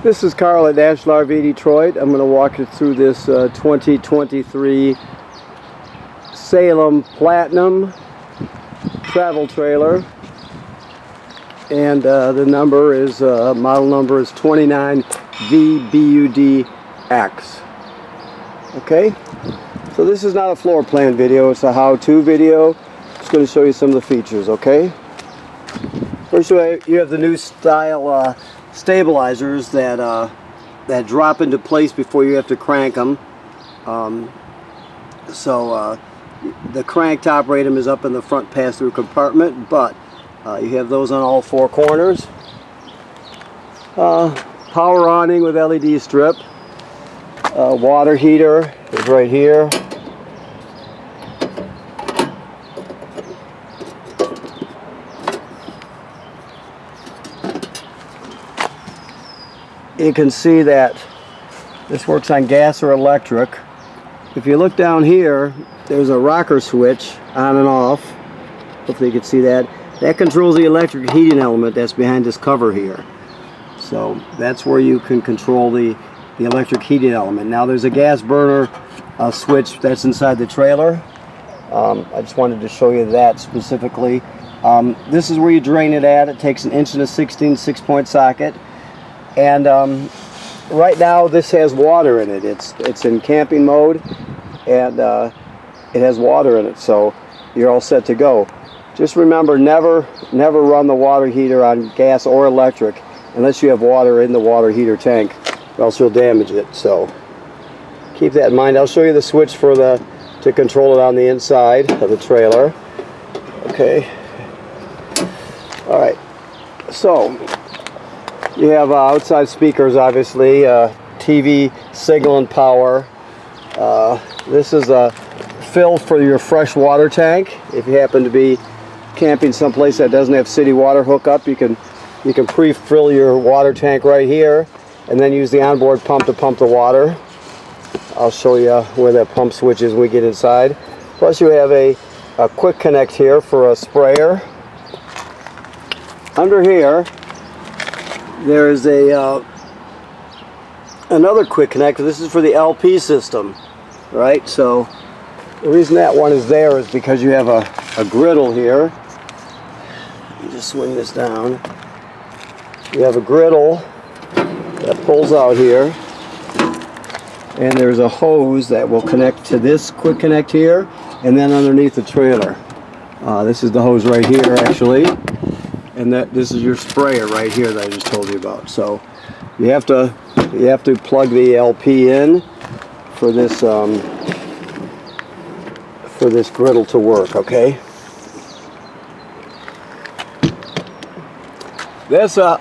This is Carl at National RV Detroit. I'm going to walk you through this 2023 Salem Platinum travel trailer. And the number is, model number is 29VBUDX. Okay? So this is not a floor plan video, it's a how-to video. Just going to show you some of the features, okay? First, you have the new style stabilizers that drop into place before you have to crank them. The crank to operate them is up in the front pass-through compartment, but you have those on all four corners. Power awning with LED strip. Water heater is right here. You can see that this works on gas or electric. If you look down here, there's a rocker switch on and off. Hopefully you can see that. That controls the electric heating element that's behind this cover here. So that's where you can control the electric heating element. Now there's a gas burner switch that's inside the trailer. I just wanted to show you that specifically. This is where you drain it at. It takes an 1:16 6-point socket. And right now this has water in it. It's in camping mode, and it has water in it, so you're all set to go. Just remember, never run the water heater on gas or electric unless you have water in the water heater tank, or else you'll damage it. So keep that in mind. I'll show you the switch to control it on the inside of the trailer. Okay. All right. So you have outside speakers, obviously, TV signal and power. This is a fill for your fresh water tank. If you happen to be camping someplace that doesn't have city water hookup, you can pre-fill your water tank right here, and then use the onboard pump to pump the water. I'll show you where that pump switch is when we get inside. Plus, you have a quick connect here for a sprayer. Under here, there is another quick connect. This is for the LP system, right? So the reason that one is there is because you have a griddle here. You just swing this down. You have a griddle that pulls out here, and there's a hose that will connect to this quick connect here, and then underneath the trailer. This is the hose right here, actually. And this is your sprayer right here that I just told you about. So you have to plug the LP in for this griddle to work. Okay. That's a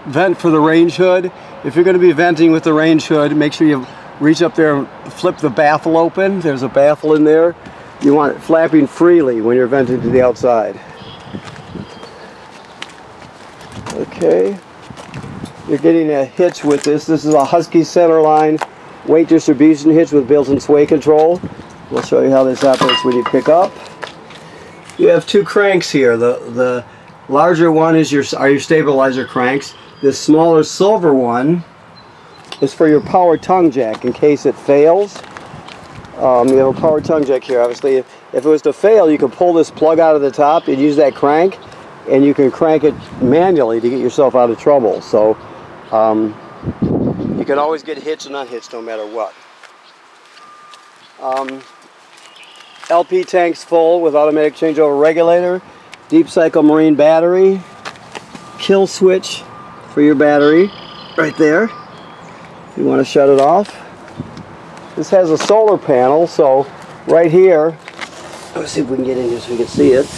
vent for the range hood. If you're going to be venting with the range hood, make sure you reach up there and flip the baffle open. There's a baffle in there. You want it flapping freely when you're venting to the outside. Okay, you're getting a hitch with this. This is a Husky centerline weight distribution hitch with built-in sway control. We'll show you how this operates when you pick up. You have two cranks here. The larger one are your stabilizer cranks. This smaller silver one is for your power tongue jack in case it fails. You have a power tongue jack here. Obviously, if it was to fail, you can pull this plug out of the top and use that crank, and you can crank it manually to get yourself out of trouble. So you can always get hitched and unhitched no matter what. LP tank's full with automatic changeover regulator, deep cycle marine battery, kill switch for your battery right there if you want to shut it off. This has a solar panel, so right here, let's see if we can get in here so we can see it.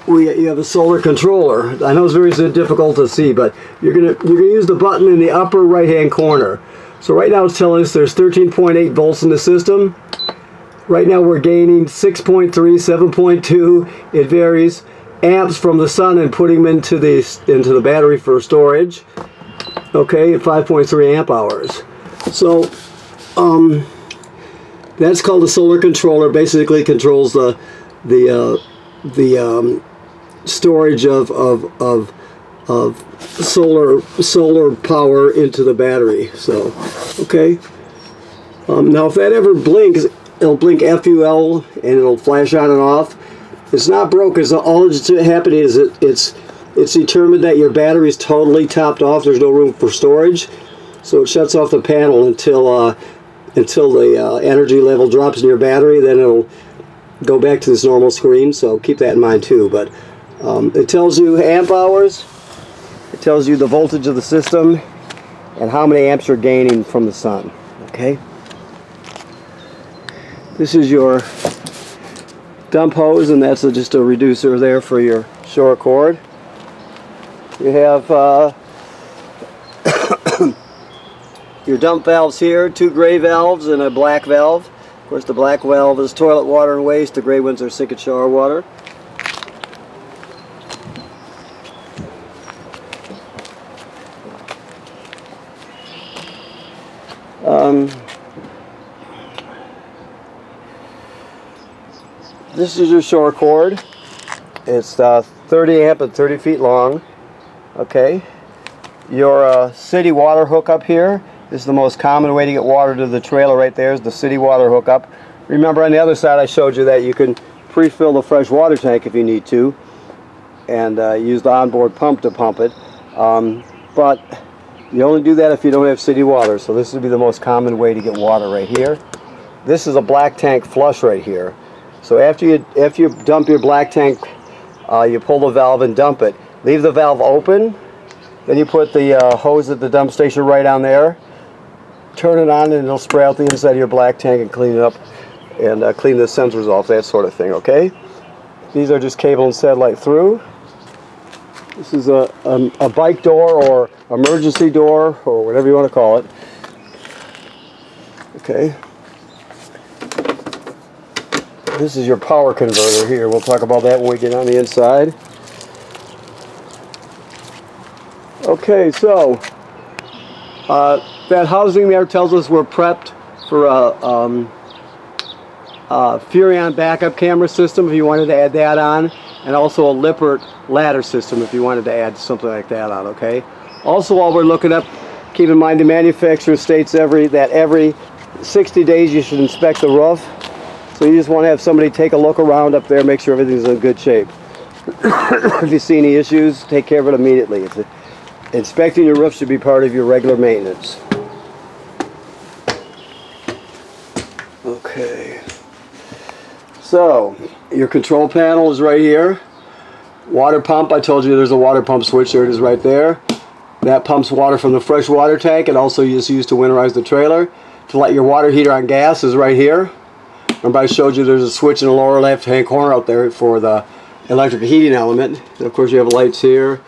You have a solar controller. I know it's very difficult to see, but you're gonna use the button in the upper right hand corner. So right now it's telling us there's 13.8 volts in the system. Right now we're gaining 6.3, 7.2. It varies. Amps from the sun and putting them into the battery for storage. Okay, 5.3 amp hours. So that's called a solar controller. Basically controls the storage of of solar power into the battery. So, okay. Now if that ever blinks, it'll blink FUL and it'll flash on and off. It's not broken. So all that's happening is it's determined that your battery is totally topped off. There's no room for storage, so it shuts off the panel until the energy level drops in your battery. Then it'll go back to this normal screen. So keep that in mind too. But it tells you amp hours. It tells you the voltage of the system and how many amps you're gaining from the sun. Okay. This is your dump hose, and that's just a reducer there for your short cord. You have your dump valves here, 2 gray valves and a black valve. Of course, the black valve is toilet water and waste. The gray ones are sink and shower water. This is your short cord. It's 30 amp and 30 feet long. Okay. Your city water hookup here. This is the most common way to get water to the trailer right there is the city water hookup. Remember on the other side I showed you that you can pre-fill the fresh water tank if you need to and use the onboard pump to pump it. But you only do that if you don't have city water. So this would be the most common way to get water right here. This is a black tank flush right here. So after you dump your black tank, you pull the valve and dump it. Leave the valve open. Then you put the hose at the dump station right on there. Turn it on and it'll spray out the inside of your black tank and clean it up and clean the sensors off, that sort of thing, okay? These are just cable and satellite through. This is a bike door or emergency door or whatever you want to call it. Okay. This is your power converter here. We'll talk about that when we get on the inside. Okay, so that housing there tells us we're prepped for a Furrion backup camera system if you wanted to add that on, and also a Lippert ladder system if you wanted to add something like that on, okay? Also, while we're looking up, keep in mind the manufacturer states that every 60 days you should inspect the roof. So you just want to have somebody take a look around up there, make sure everything's in good shape. If you see any issues, take care of it immediately. Inspecting your roof should be part of your regular maintenance. Okay. So, your control panel is right here. Water pump, I told you there's a water pump switch. There it is right there. That pumps water from the fresh water tank. It also is used to winterize the trailer. To light your water heater on gas is right here. Remember I showed you there's a switch in the lower left hand corner out there for the electric heating element. And of course you have lights here,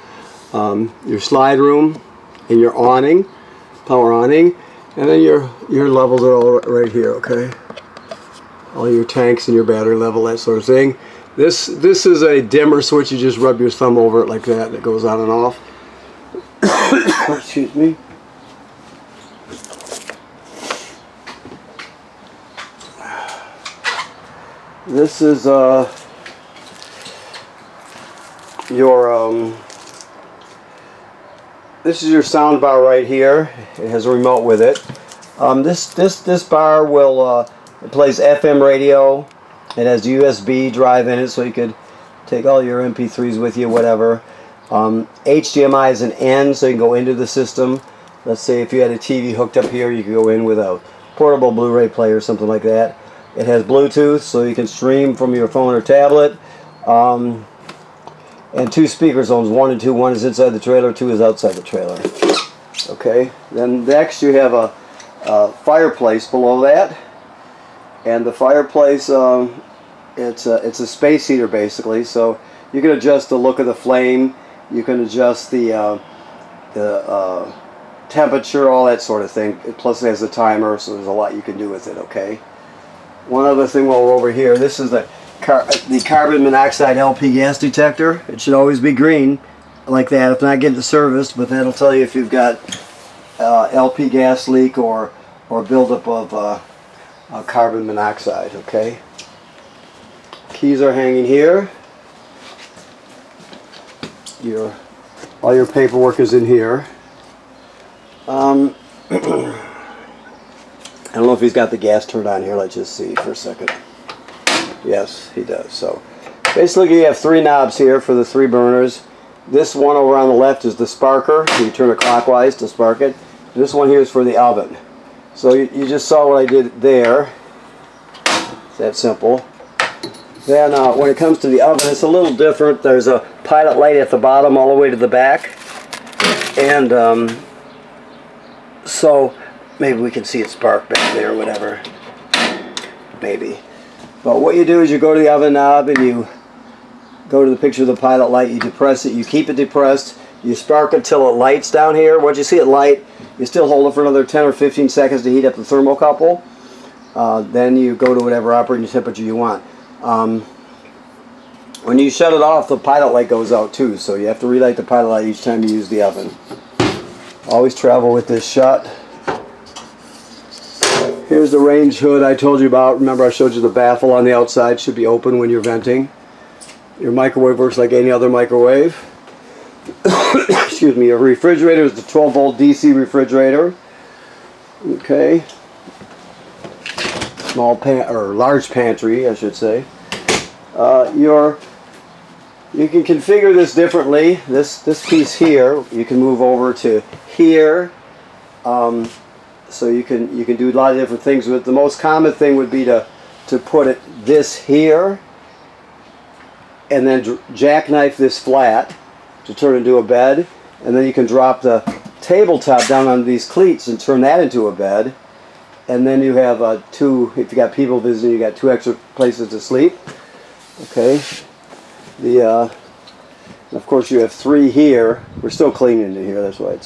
your slide room, and your awning, power awning, and then your levels are all right here, okay? All your tanks and your battery level, that sort of thing. This is a dimmer switch. You just rub your thumb over it like that and it goes on and off. Excuse me. This is your sound bar right here. It has a remote with it. This bar will it plays FM radio. It has USB drive in it, so you could take all your MP3s with you, whatever. HDMI is an N, so you can go into the system. Let's say if you had a TV hooked up here, you could go in with a portable Blu-ray player or something like that. It has Bluetooth, so you can stream from your phone or tablet. And 2 speaker zones, 1 and 2. 1 is inside the trailer, 2 is outside the trailer. Okay. Then next you have a fireplace below that, and the fireplace it's a space heater basically. So you can adjust the look of the flame. You can adjust the temperature, all that sort of thing. Plus it has a timer, so there's a lot you can do with it. Okay. One other thing while we're over here, this is the carbon monoxide LP gas detector. It should always be green like that if not getting serviced, but that'll tell you if you've got LP gas leak or buildup of carbon monoxide. Okay. Keys are hanging here. Your All your paperwork is in here. I don't know if he's got the gas turned on here. Let's just see for a second. Yes, he does. So basically you have 3 knobs here for the 3 burners. This one over on the left is the sparker. You turn it clockwise to spark it. This one here is for the oven. So you just saw what I did there. It's that simple. Then when it comes to the oven, it's a little different. There's a pilot light at the bottom all the way to the back. And so maybe we can see it spark back there or whatever. Maybe. But what you do is you go to the oven knob and you go to the picture of the pilot light, you depress it, you keep it depressed, you spark it till it lights down here. Once you see it light, you still hold it for another 10 or 15 seconds to heat up the thermocouple. Then you go to whatever operating temperature you want. When you shut it off, the pilot light goes out too, so you have to relight the pilot light each time you use the oven. Always travel with this shut. Here's the range hood I told you about. Remember I showed you the baffle on the outside should be open when you're venting. Your microwave works like any other microwave. Excuse me, your refrigerator is the 12 volt DC refrigerator. Okay. Large pantry, I should say. You can configure this differently. This piece here, you can move over to here. So you can do a lot of different things with it. The most common thing would be to put this here and then jackknife this flat to turn into a bed, and then you can drop the tabletop down on these cleats and turn that into a bed, and then you have if you got people visiting, you got 2 extra places to sleep. Okay. Of course you have 3 here. We're still cleaning in here, that's why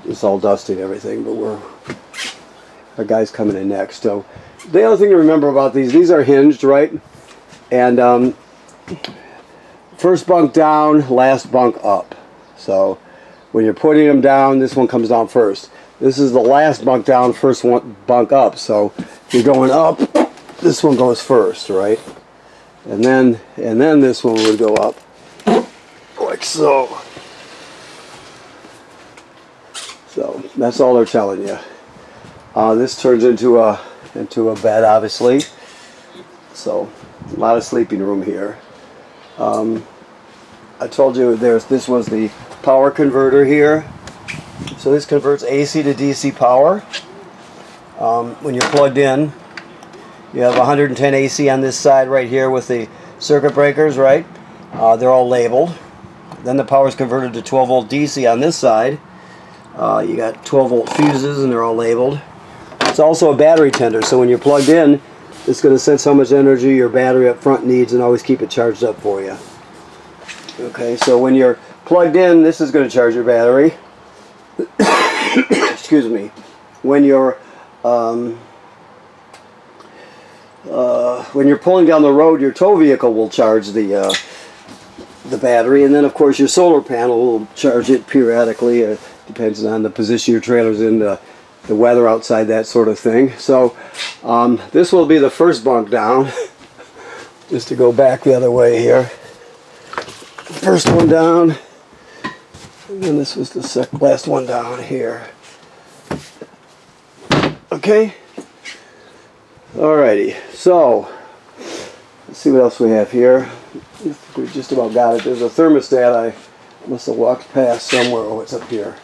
it's all dusty and everything, but our guy's coming in next. So the other thing to remember about these are hinged, right? And first bunk down, last bunk up. So when you're putting them down, this one comes down first. This is the last bunk down, first one bunk up. So if you're going up, this one goes first, right? And then this one would go up like so. So that's all they're telling you. This turns into a bed, obviously. So a lot of sleeping room here. I told you this was the power converter here. So this converts AC to DC power. When you're plugged in, you have 110 AC on this side right here with the circuit breakers, right? They're all labeled. Then the power is converted to 12 volt DC on this side. You got 12 volt fuses and they're all labeled. It's also a battery tender, so when you're plugged in, it's going to sense how much energy your battery up front needs and always keep it charged up for you. Okay, so when you're plugged in, this is going to charge your battery. Excuse me. When you're pulling down the road, your tow vehicle will charge the battery, and then of course your solar panel will charge it periodically. Depends on the position your trailer's in, the weather outside, that sort of thing. So this will be the first bunk down. Just to go back the other way here. First one down, and then this was the last one down here. Okay. Alrighty. So let's see what else we have here. We just about got it. There's a thermostat I must have walked past somewhere. Oh, it's up here.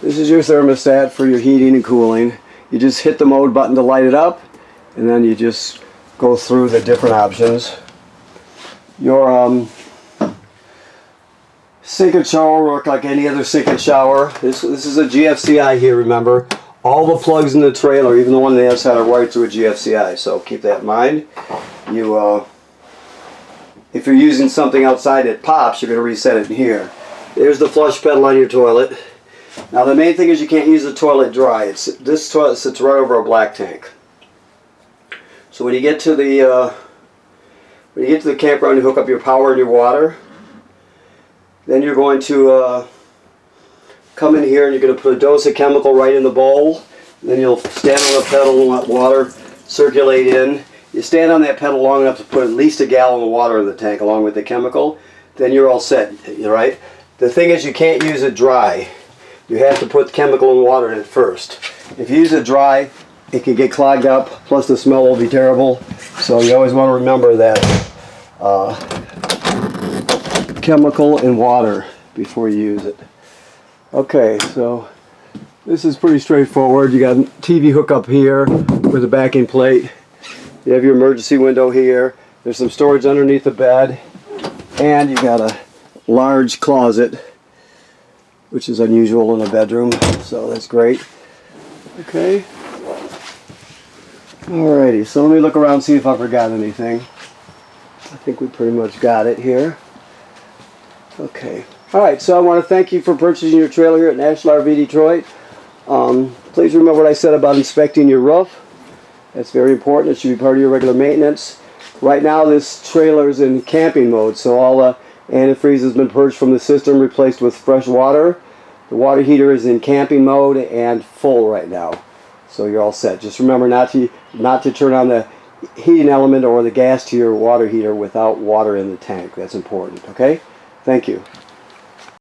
This is your thermostat for your heating and cooling. You just hit the mode button to light it up, and then you just go through the different options. Your sink and shower work like any other sink and shower. This is a GFCI here, remember. All the plugs in the trailer, even the one on the outside, are wired through a GFCI, so keep that in mind. If you're using something outside that pops, you're going to reset it in here. There's the flush pedal on your toilet. Now the main thing is you can't use the toilet dry. This toilet sits right over a black tank. So when you get to the campground, you hook up your power and your water. Then you're going to come in here and you're going to put a dose of chemical right in the bowl. Then you'll stand on the pedal and let water circulate in. You stand on that pedal long enough to put at least a gallon of water in the tank along with the chemical. then you're all set, right? The thing is, you can't use it dry. You have to put chemical and water in it first. If you use it dry, it can get clogged up, plus the smell will be terrible. So you always want to remember that chemical and water before you use it. Okay, so this is pretty straightforward. You got a TV hookup here with a backing plate. You have your emergency window here. There's some storage underneath the bed. And you got a large closet, which is unusual in a bedroom, so that's great. Okay. Alrighty, so let me look around and see if I forgot anything. I think we pretty much got it here. Okay. Alright, so I want to thank you for purchasing your trailer here at National RV Detroit. Please remember what I said about inspecting your roof. That's very important. It should be part of your regular maintenance. Right now this trailer is in camping mode, so all the antifreeze has been purged from the system, replaced with fresh water. The water heater is in camping mode and full right now, so you're all set. Just remember not to turn on the heating element or the gas to your water heater without water in the tank. That's important. Okay? Thank you.